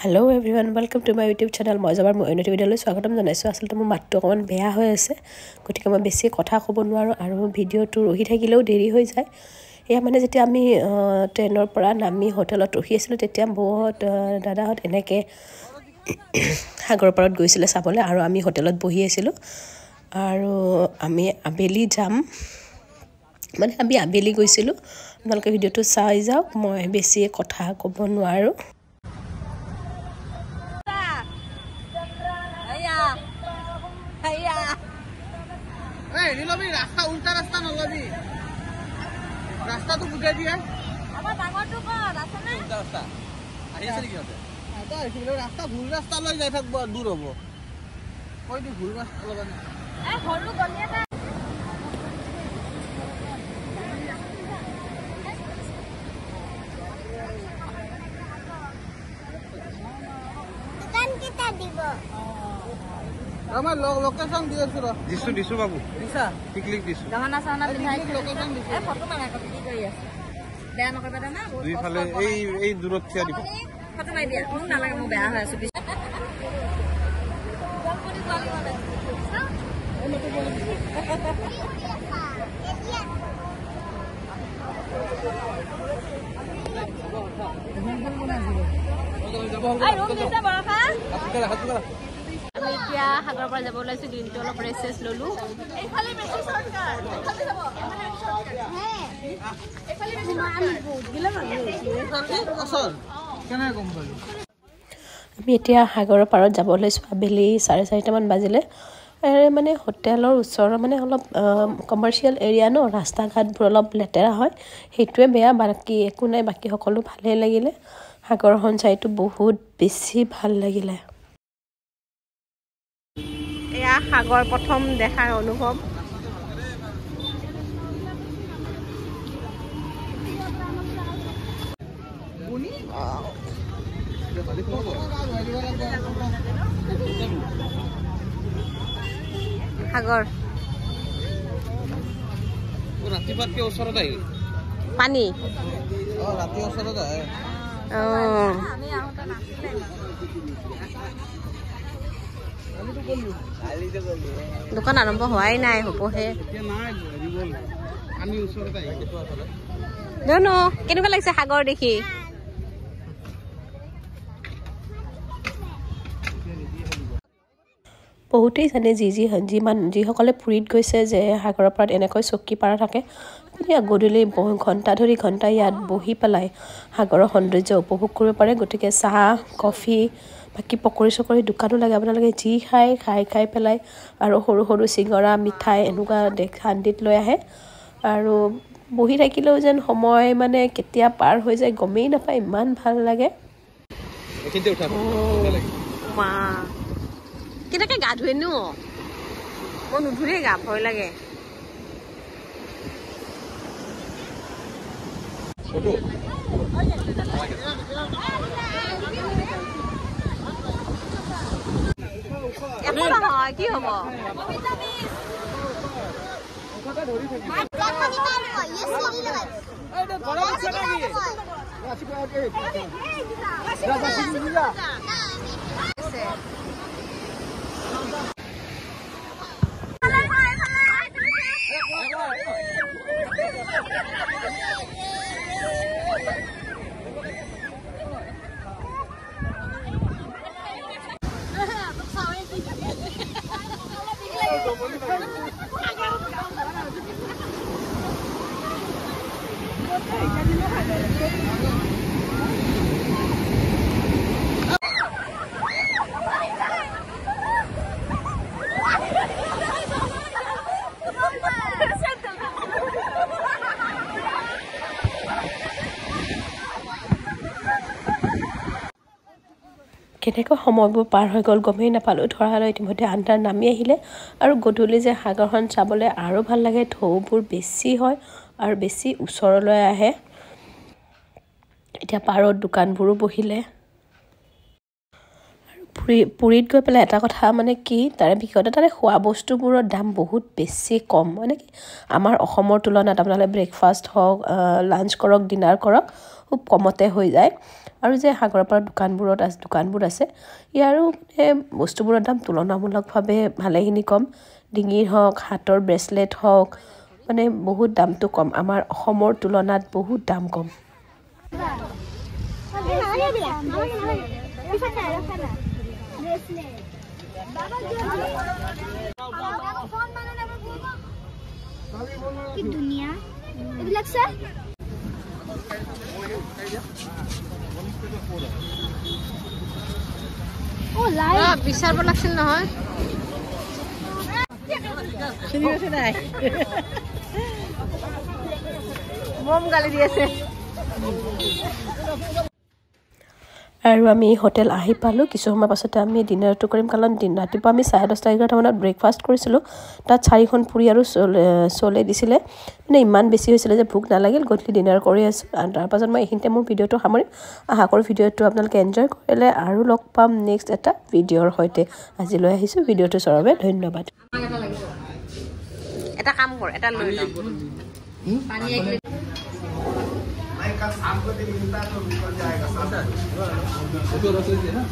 Hello everyone, welcome to my YouTube channel. মই যাবাৰ মই অন্য ভিডিঅ'লৈ স্বাগতম জনাইছো। আসলতে মোৰ মাতটো অকমান বেয়া হৈ আছে, গতিকে মই বেছি কথা ক'ব নোৱাৰো আৰু ভিডিঅ'টো ৰহি থাকিলেও দেৰি হৈ যায়। এয়া মানে যেতিয়া আমি ট্ৰেইনৰ পৰা নামি হোটেলত ৰখি আছিলো, তেতিয়া বহুত দাদাহঁত এনেকে সাগৰ পাৰত গৈছিলে চাবলৈ আৰু আমি হোটেলত বহি আছিলো আৰু আমি আবেলি যাম মানে আমি আবেলি গৈছিলো। আপোনালোকে ভিডিঅ'টো চাই যাওক, মই বেছি কথা ক'ব নোৱাৰো। रास्ता उल्टा रास्ता नलबी रास्ता तो बुझाई दिया अब डांगरটো ক আছে না उल्टा रास्ता আহি আছে কি আছে এটা এফালে রাস্তা ভুল রাস্তা লৈ যাই থাকব দূর হবো কই দি ভুল রাস্তা লগানি এ ঘৰটো গলিয়াটা দোকান কেটা দিব আমার লোকেশন দিয়েছো দিছো বাবু দিছা ক্লিক দিছো জাহানা সানা বিনাই লোকেশন দিছো এ ফটো মাৰা কপি কি কৰি আছে বেয়া নকৰিবা না দুই ফালে এই দূৰত থিয়া দিব ফটো মাৰি দিয়া মোক নালাগে মোক বেয়া হৈ আছে আমি এতিয়া সাগৰৰ পৰা যাব ওলাইছো দিনটো অলপ ৰেছেছ ললো এইফালে বেছি শৰ্টকাট এইফালে যাব হে এইফালে বেছি শৰ্টকাট গিলা মানুহ অসল কেনে কম পালো আমি এতিয়া সাগৰৰ পাৰত যাব ওলাইছো আবেলি 4:30 মান বাজিলে মানে হোটেলৰ ওচৰৰ মানে অলপ কমাৰ্শিয়েল এৰিয়া ন ৰাস্তা ঘাটবোৰ অলপ লেতেৰা হয় হেতুৱে বেয়া বাকি একো নাই বাকি সকলো ভালে লাগিলে সাগৰখন চাইটো বহুত বেছি ভাল লাগিলে এয়া সাগৰ প্ৰথম দেখাৰ অনুভৱ সাগৰ ৰাতিপুৱাতকে ওচৰত আহিল পানী ৰাতি ওচৰত আহে আমি আহোঁতে নাছিলে দোকান আৰম্ভ হোৱাই নাই হ'বহে এতিয়া নাই গ'ল আমি ওচৰত আহিল জানো কেনেকুৱা লাগিছে সাগৰ দেখি বহুতেই জানে যিসকলে পুৰীত গৈছে যে সাগৰৰ পাৰত এনেকৈ চকী পাৰা থাকে আপুনি গধূলি ঘণ্টা ইয়াত বহি পেলাই সাগৰৰ সৌন্দৰ্য উপভোগ কৰিব পাৰে গতিকে চাহ কফি বাকি পকৰি চকৰি দোকানো লাগে আপোনালোকে যি খাই পেলাই আৰু সৰু সৰু চিঙৰা মিঠাই এনেকুৱা শান্তিত লৈ আহে আৰু বহি থাকিলেও যেন সময় মানে কেতিয়া পাৰ হৈ যায় গমেই নাপায় ইমান ভাল লাগে এখিনতে উঠাব মা কেনেকৈ গা ধুৱে নো মই নুধুৰে গা ভয় লাগে কি হব কেনেকৈ সময়বোৰ পাৰ হৈ গ'ল গমেই নাপালোঁ ধৰালৈ ইতিমধ্যে আন্ধাৰ নামি আহিলে আৰু গধূলি যে সাগৰখন চাবলৈ আৰু ভাল লাগে ঢৌবোৰ বেছি হয় আৰু বেছি ওচৰলৈ আহে এতিয়া পাৰত দোকানবোৰো বহিলে আৰু পুৰীত গৈ পেলাই এটা কথা মানে কি তাৰে বিশেষতে তাৰে খোৱা বস্তুবোৰৰ দাম বহুত বেছি কম মানে কি আমাৰ অসমৰ তুলনাত আপোনালোকে ব্ৰেকফাষ্ট হওক লাঞ্চ কৰক ডিনাৰ কৰক খুব কমতে হৈ যায় আৰু যে সাগৰপাৰ দোকানবোৰ আছে ইয়াৰো বস্তুবোৰৰ দাম তুলনামূলকভাৱে ভালেখিনি কম ডিঙিৰ হওক হাতৰ ব্ৰেচলেট হওক মানে বহুত দামটো কম আমাৰ অসমৰ তুলনাত বহুত দাম কম কি দুনিয়া এবিলাক স্যাৰ ও লাই বিচাৰব লাগছিল নহয় চিনি আছে নাই মম গালি দি আছে আৰু আমি হোটেল আহি পালোঁ কিছু সময় পাছতে আমি ডিনাৰটো কৰিম কাৰণ ৰাতিপুৱা আমি 10:30-11 মানত ব্ৰেকফাষ্ট কৰিছিলোঁ তাত 4খন পুৰি আৰু চলে দিছিলে মানে ইমান বেছি হৈছিলে যে ভোক নালাগিল গধূলি ডিনাৰ কৰি আছোঁ আৰু তাৰ পাছত মই এইখিনিতে মোৰ ভিডিঅ'টো সামৰিম আশা কৰোঁ ভিডিঅ'টো আপোনালোকে এনজয় কৰিলে আৰু লগ পাম নেক্সট এটা ভিডিঅ'ৰ সৈতে আজিলৈ আহিছোঁ ভিডিঅ'টো চোৱাৰ বাবে ধন্যবাদ এটা কাম কৰ এটা লৈ ল পানী এক লিটাৰ आपको तो मिलता तो निकल जाएगा तो रस लीजिए ना